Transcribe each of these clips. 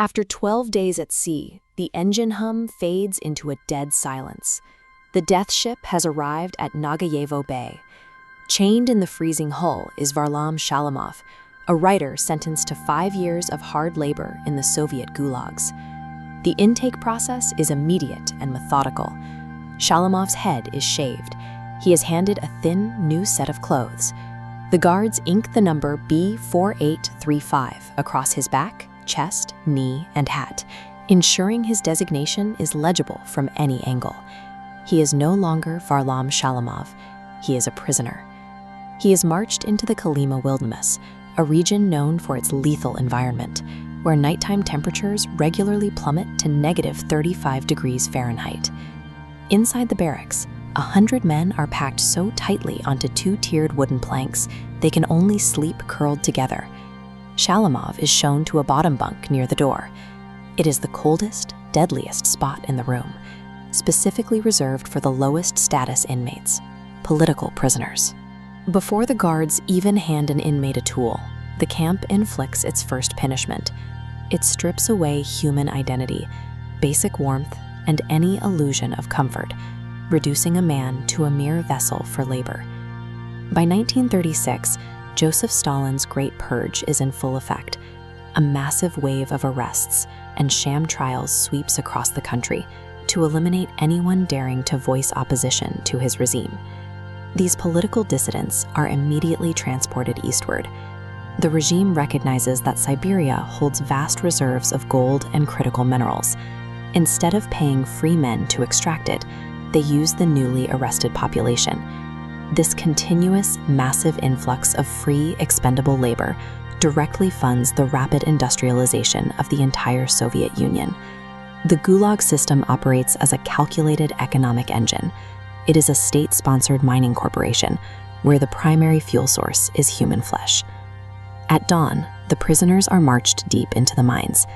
After 12 days at sea, the engine hum fades into a dead silence. The death ship has arrived at Nagayevo Bay. Chained in the freezing hull is Varlam Shalamov, a writer sentenced to 5 years of hard labor in the Soviet gulags. The intake process is immediate and methodical. Shalamov's head is shaved. He is handed a thin, new set of clothes. The guards ink the number B4835 across his back, chest, knee, and hat, ensuring his designation is legible from any angle. He is no longer Varlam Shalamov. He is a prisoner. He is marched into the Kolyma wilderness, a region known for its lethal environment, where nighttime temperatures regularly plummet to -35 degrees Fahrenheit. Inside the barracks, 100 men are packed so tightly onto 2-tiered wooden planks they can only sleep curled together. Shalamov is shown to a bottom bunk near the door. It is the coldest, deadliest spot in the room, specifically reserved for the lowest status inmates, political prisoners. Before the guards even hand an inmate a tool, the camp inflicts its first punishment. It strips away human identity, basic warmth, and any illusion of comfort, reducing a man to a mere vessel for labor. By 1936, Joseph Stalin's Great Purge is in full effect. A massive wave of arrests and sham trials sweeps across the country to eliminate anyone daring to voice opposition to his regime. These political dissidents are immediately transported eastward. The regime recognizes that Siberia holds vast reserves of gold and critical minerals. Instead of paying free men to extract it, they use the newly arrested population. This continuous, massive influx of free, expendable labor directly funds the rapid industrialization of the entire Soviet Union. The Gulag system operates as a calculated economic engine. It is a state-sponsored mining corporation where the primary fuel source is human flesh. At dawn, the prisoners are marched deep into the mines.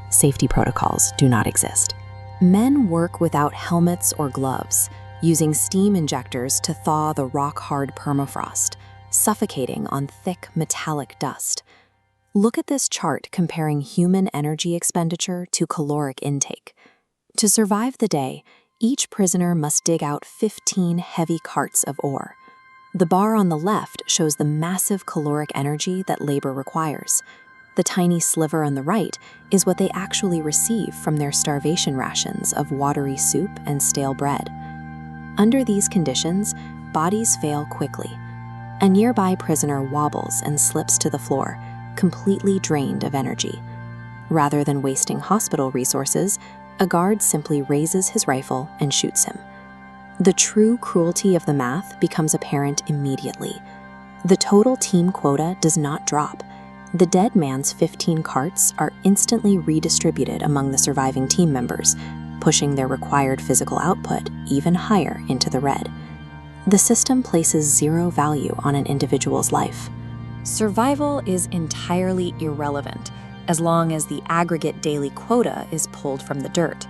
Safety protocols do not exist. Men work without helmets or gloves, using steam injectors to thaw the rock-hard permafrost, suffocating on thick metallic dust. Look at this chart comparing human energy expenditure to caloric intake. To survive the day, each prisoner must dig out 15 heavy carts of ore. The bar on the left shows the massive caloric energy that labor requires. The tiny sliver on the right is what they actually receive from their starvation rations of watery soup and stale bread. Under these conditions, bodies fail quickly. A nearby prisoner wobbles and slips to the floor, completely drained of energy. Rather than wasting hospital resources, a guard simply raises his rifle and shoots him. The true cruelty of the math becomes apparent immediately. The total team quota does not drop. The dead man's 15 carts are instantly redistributed among the surviving team members, pushing their required physical output even higher into the red. The system places zero value on an individual's life. Survival is entirely irrelevant as long as the aggregate daily quota is pulled from the dirt.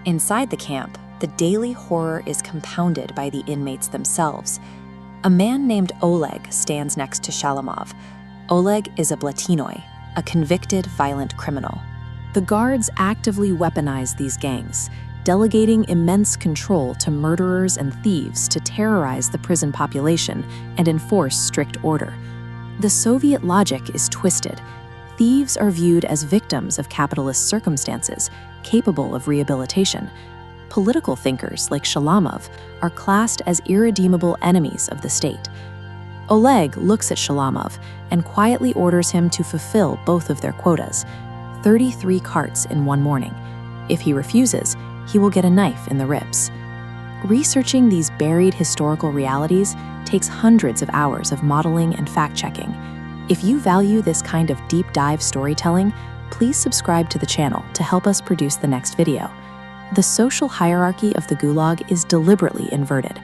Inside the camp, the daily horror is compounded by the inmates themselves. A man named Oleg stands next to Shalamov. Oleg is a Blatinoi, a convicted violent criminal. The guards actively weaponize these gangs, delegating immense control to murderers and thieves to terrorize the prison population and enforce strict order. The Soviet logic is twisted. Thieves are viewed as victims of capitalist circumstances, capable of rehabilitation. Political thinkers like Shalamov are classed as irredeemable enemies of the state. Oleg looks at Shalamov and quietly orders him to fulfill both of their quotas, 33 carts in one morning. If he refuses, he will get a knife in the ribs. Researching these buried historical realities takes hundreds of hours of modeling and fact-checking. If you value this kind of deep dive storytelling, please subscribe to the channel to help us produce the next video. The social hierarchy of the Gulag is deliberately inverted.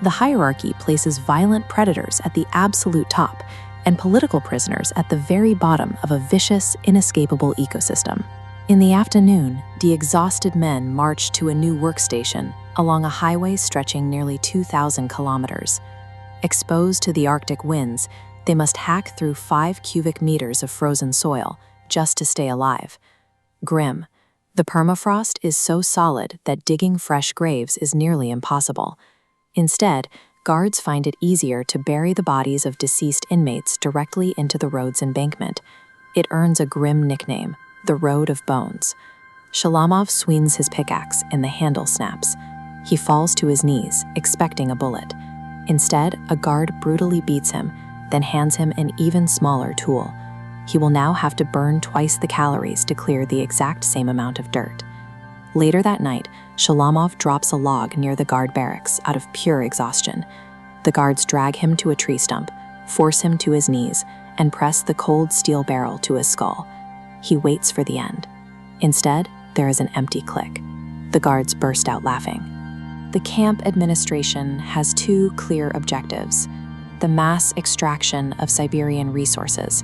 The hierarchy places violent predators at the absolute top and political prisoners at the very bottom of a vicious, inescapable ecosystem. In the afternoon, the exhausted men march to a new workstation along a highway stretching nearly 2,000 kilometers. Exposed to the Arctic winds, they must hack through 5 cubic meters of frozen soil just to stay alive. Grim. The permafrost is so solid that digging fresh graves is nearly impossible. Instead, guards find it easier to bury the bodies of deceased inmates directly into the road's embankment. It earns a grim nickname, the Road of Bones. Shalamov swings his pickaxe and the handle snaps. He falls to his knees, expecting a bullet. Instead, a guard brutally beats him, then hands him an even smaller tool. He will now have to burn twice the calories to clear the exact same amount of dirt. Later that night, Shalamov drops a log near the guard barracks out of pure exhaustion. The guards drag him to a tree stump, force him to his knees, and press the cold steel barrel to his skull. He waits for the end. Instead, there is an empty click. The guards burst out laughing. The camp administration has two clear objectives: the mass extraction of Siberian resources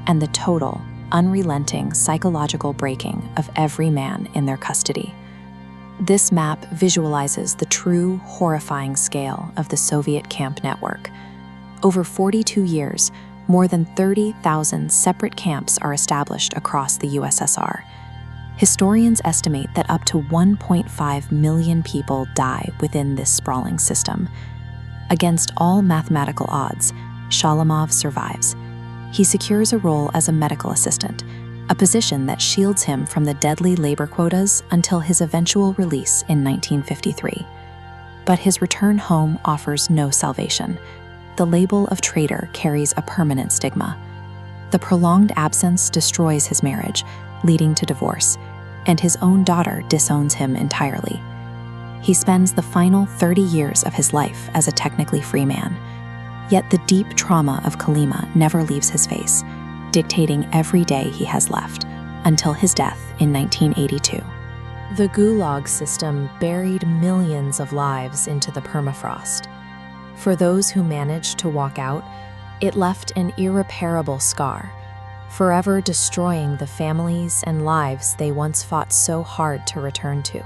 and the total, unrelenting psychological breaking of every man in their custody. This map visualizes the true, horrifying scale of the Soviet camp network. Over 42 years, more than 30,000 separate camps are established across the USSR. Historians estimate that up to 1.5 million people die within this sprawling system. Against all mathematical odds, Shalamov survives. He secures a role as a medical assistant, a position that shields him from the deadly labor quotas until his eventual release in 1953. But his return home offers no salvation. The label of traitor carries a permanent stigma. The prolonged absence destroys his marriage, leading to divorce, and his own daughter disowns him entirely. He spends the final 30 years of his life as a technically free man. Yet the deep trauma of Kolyma never leaves his face, dictating every day he has left, until his death in 1982. The Gulag system buried millions of lives into the permafrost. For those who managed to walk out, it left an irreparable scar, forever destroying the families and lives they once fought so hard to return to.